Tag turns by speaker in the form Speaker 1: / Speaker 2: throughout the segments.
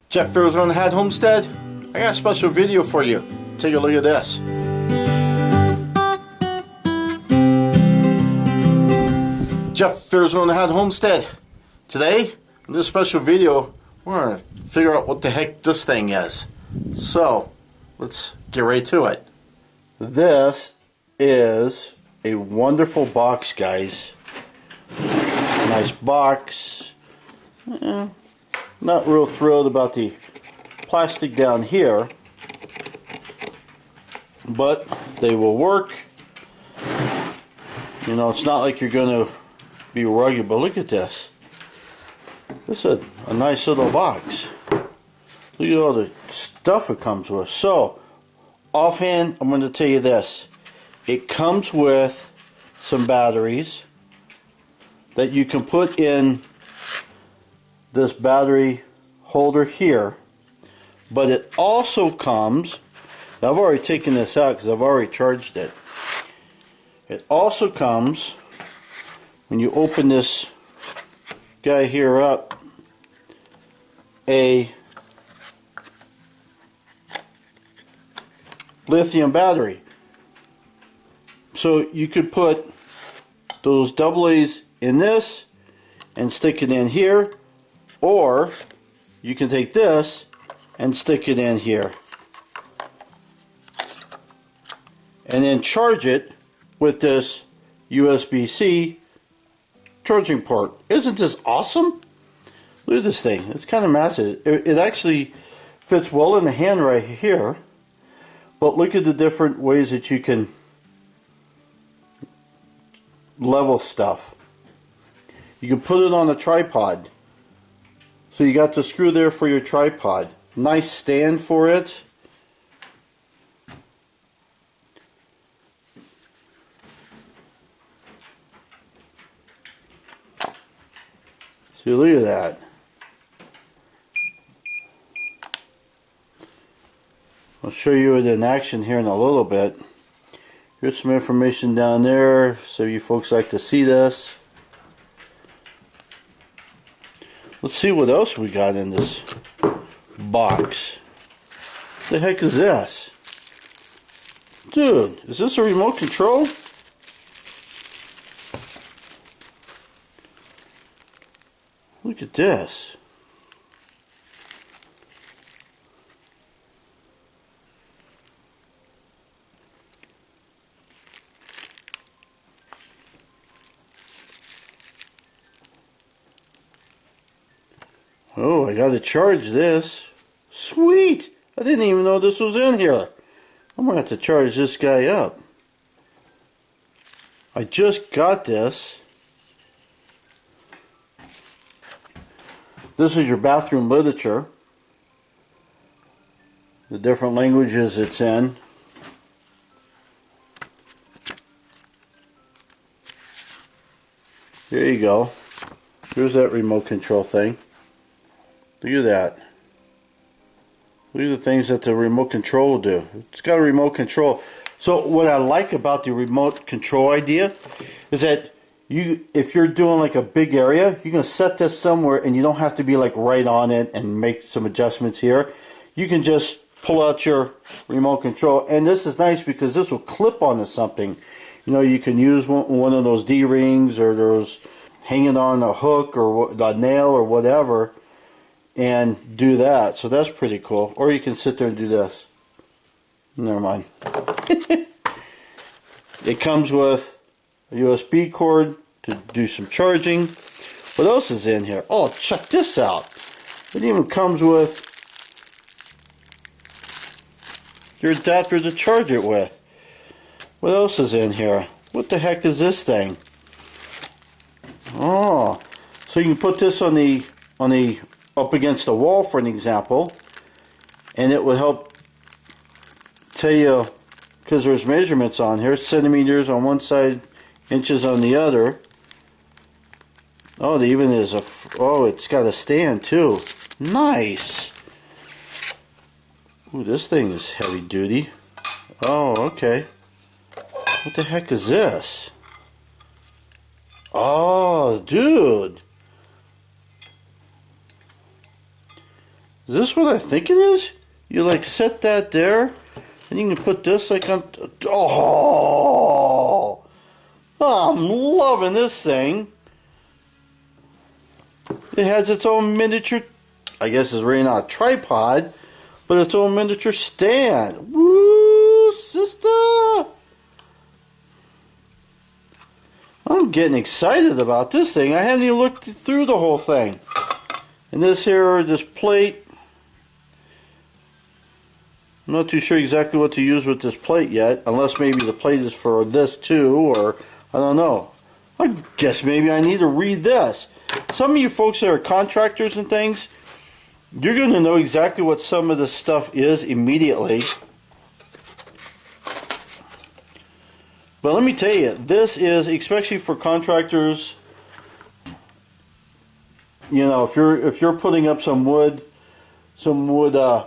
Speaker 1: Jeff Farrell's on the Hat Homestead. I got a special video for you. Take a look at this. Jeff Farrell's on the Hat Homestead. Today, in this special video, we're going to figure out what the heck this thing is. So, let's get right to it. This is a wonderful box, guys. Nice box. Not real thrilled about the plastic down here, but they will work. You know, it's not like you're going to be rugged, but look at this. This is a nice little box. Look at all the stuff it comes with. So, offhand, I'm going to tell you this. It comes with some batteries that you can put in this battery holder here, but it also comes, now I've already taken this out because I've already charged it. It also comes, when you open this guy here up, a lithium battery. So you could put those AA's in this and stick it in here, or you can take this and stick it in here and then charge it with this USB-C charging port. Isn't this awesome? Look at this thing. It's kind of massive. It actually fits well in the hand right here, but look at the different ways that you can level stuff. You can put it on a tripod. So you got the screw there for your tripod. Nice stand for it. See, look at that. I'll show you it in action here in a little bit. Here's some information down there, so you folks like to see this. Let's see what else we got in this box. What the heck is this? Dude, is this a remote control? Look at this. Oh, I gotta charge this. Sweet! I didn't even know this was in here. I'm gonna have to charge this guy up. I just got this. This is your bathroom literature. The different languages it's in. There you go. Here's that remote control thing. Look at that. Look at the things that the remote control will do. It's got a remote control. So what I like about the remote control idea is that if you're doing like a big area, you can set this somewhere and you don't have to be like right on it and make some adjustments here. You can just pull out your remote control, and this is nice because this will clip onto something. You know, you can use one of those D-rings or those hanging on a hook or a nail or whatever, and do that. So that's pretty cool. Or you can sit there and do this. Never mind. It comes with a USB cord to do some charging. What else is in here? Oh, check this out. It even comes with your adapter to charge it with. What else is in here? What the heck is this thing? Oh, so you can put this on the up against the wall, for an example, and it will help tell you, because there's measurements on here, centimeters on one side, inches on the other. Oh, there even is it's got a stand too. Nice. Ooh, this thing is heavy duty. Oh, okay. What the heck is this? Oh, dude. Is this what I think it is? You like set that there, and you can put this like on. Oh, I'm loving this thing. It has its own miniature, I guess it's really not a tripod, but its own miniature stand. Woo, sister! I'm getting excited about this thing. I haven't even looked through the whole thing. And this plate, I'm not too sure exactly what to use with this plate yet, unless maybe the plate is for this too, or I don't know. I guess maybe I need to read this. Some of you folks that are contractors and things, you're going to know exactly what some of this stuff is immediately. But let me tell you, this is, especially for contractors, you know, if you're putting up some wood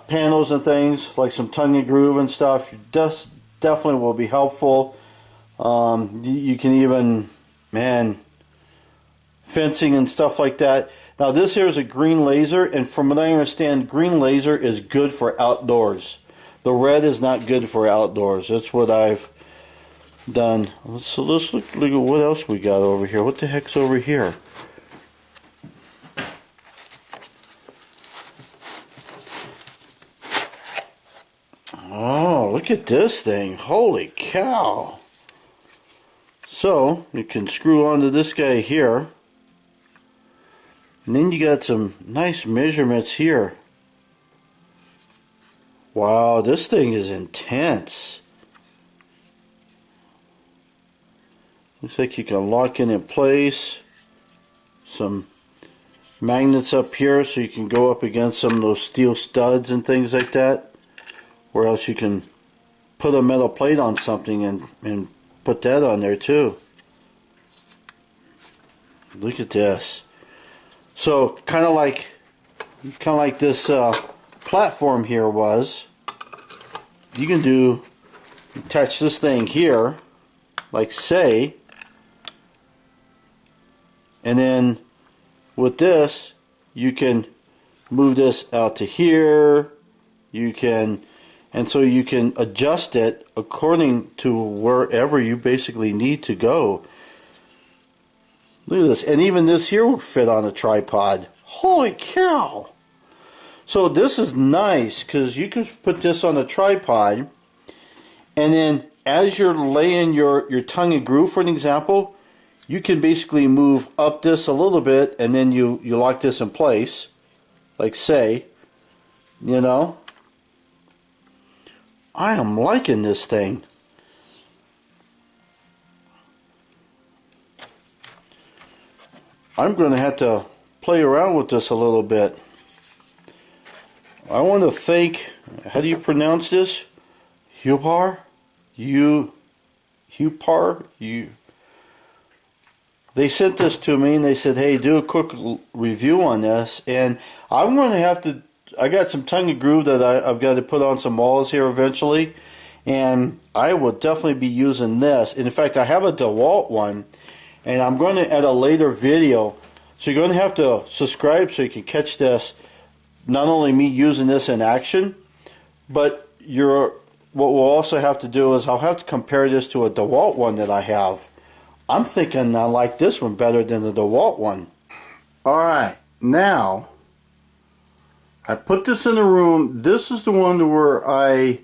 Speaker 1: panels and things, like some tongue and groove and stuff, definitely will be helpful. You can even, man, fencing and stuff like that. Now this here is a green laser, and from what I understand, green laser is good for outdoors. The red is not good for outdoors. That's what I've done. So let's look at what else we got over here. What the heck's over here? Oh, look at this thing. Holy cow. So you can screw onto this guy here. And then you got some nice measurements here. Wow, this thing is intense. Looks like you can lock it in place. Some magnets up here so you can go up against some of those steel studs and things like that. Or else you can put a metal plate on something and put that on there too. Look at this. So kind of like this platform here was. You can attach this thing here, like say, and then with this you can move this out to here. So you can adjust it according to wherever you basically need to go. Look at this. And even this here will fit on a tripod. Holy cow! So this is nice because you can put this on a tripod, and then as you're laying your tongue and groove, for an example, you can basically move up this a little bit, and then you lock this in place, like say, you know. I am liking this thing. I'm going to have to play around with this a little bit. I want to thank, how do you pronounce this? Huepar? Huepar? They sent this to me and they said, hey, do a quick review on this. And I'm going to have to, I got some tongue and groove that I've got to put on some walls here eventually. And I will definitely be using this. And in fact, I have a DeWalt one. And I'm going to add a later video. So you're going to have to subscribe so you can catch this. Not only me using this in action, but what we'll also have to do is I'll have to compare this to a DeWalt one that I have. I'm thinking I like this one better than the DeWalt one. Alright, now I put this in the room. This is the one where I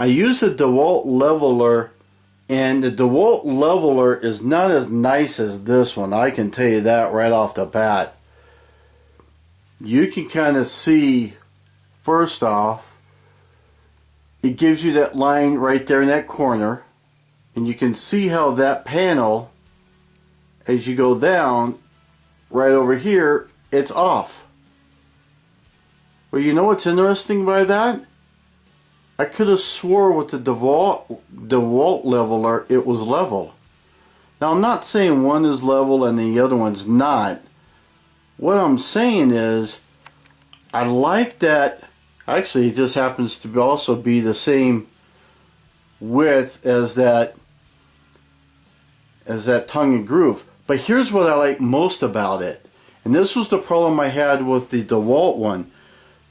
Speaker 1: use the DeWalt leveler, and the DeWalt leveler is not as nice as this one. I can tell you that right off the bat. You can kind of see, first off, it gives you that line right there in that corner, and you can see how that panel, as you go down, right over here, it's off. Well, you know what's interesting by that? I could have swore with the DeWalt leveler it was level. Now I'm not saying one is level and the other one's not. What I'm saying is, I like that. Actually, it just happens to also be the same width as that tongue and groove. But here's what I like most about it, and this was the problem I had with the DeWalt one.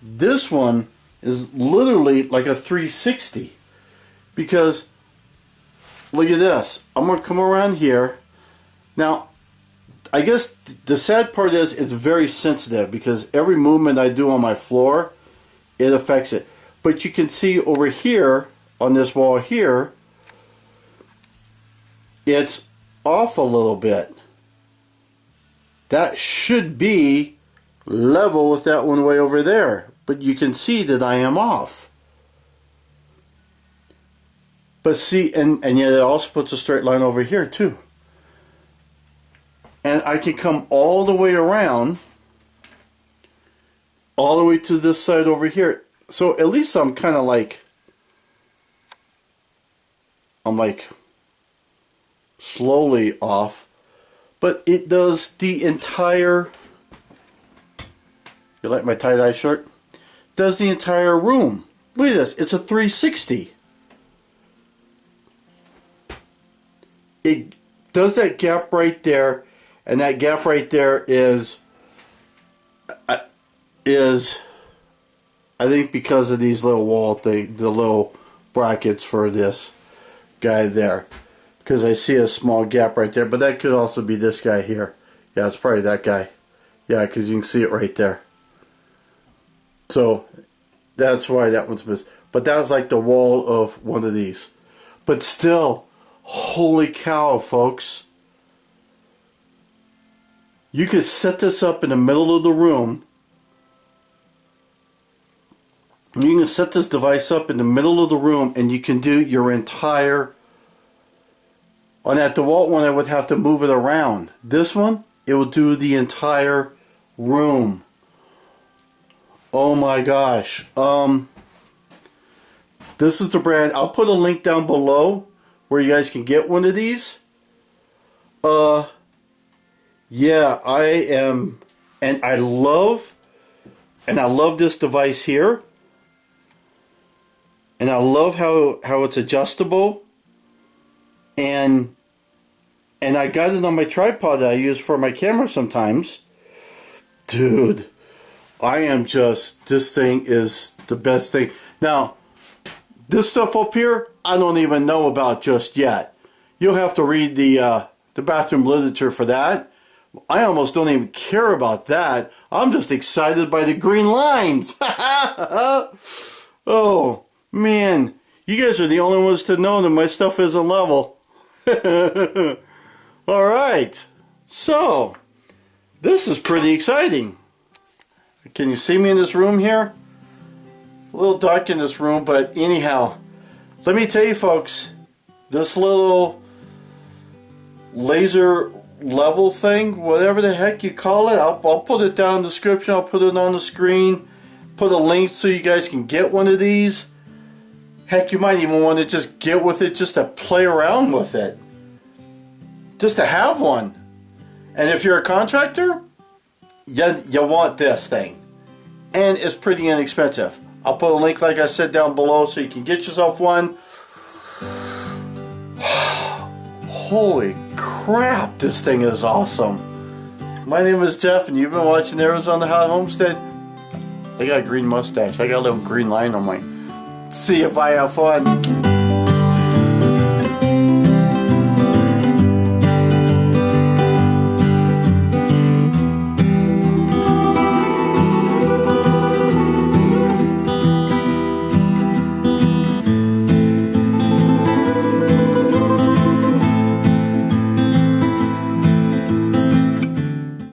Speaker 1: This one is literally like a 360, because look at this. I'm going to come around here. Now, I guess the sad part is it's very sensitive, because every movement I do on my floor, it affects it. But you can see over here on this wall here, it's off a little bit. That should be level with that one way over there, but you can see that I am off. But see, and yet it also puts a straight line over here too. And I can come all the way around, all the way to this side over here. So at least I'm kind of like, slowly off. But it does the entire, you like my tie-dye shirt? Does the entire room. Look at this, it's a 360. It does that gap right there, and that gap right there is I think because of these little wall thing, the little brackets for this guy there. Because I see a small gap right there, but that could also be this guy here. Yeah, it's probably that guy. Yeah, because you can see it right there. So that's why that one's missed. But that was like the wall of one of these. But still, holy cow, folks. You could set this up in the middle of the room. You can set this device up in the middle of the room, and you can do your entire. On that DeWalt one, I would have to move it around. This one, it will do the entire room. Oh my gosh. This is the brand. I'll put a link down below where you guys can get one of these. Yeah, I am, and I love this device here. And I love how it's adjustable. And I got it on my tripod that I use for my camera sometimes. Dude, I am just, this thing is the best thing. Now, this stuff up here, I don't even know about just yet. You'll have to read the bathroom literature for that. I almost don't even care about that. I'm just excited by the green lines. Oh, man. You guys are the only ones to know that my stuff isn't level. Alright, so this is pretty exciting. Can you see me in this room here? A little dark in this room, but anyhow, let me tell you folks, this little laser level thing, whatever the heck you call it, I'll put it down in the description, I'll put it on the screen, put a link so you guys can get one of these. Heck, you might even want to just get with it just to play around with it. Just to have one. And if you're a contractor, you want this thing. And it's pretty inexpensive. I'll put a link, like I said, down below so you can get yourself one. Holy crap, this thing is awesome. My name is Jeff, and you've been watching Arizona Hot Homestead. I got a green mustache. I got a little green line on my. See you, bye, have fun.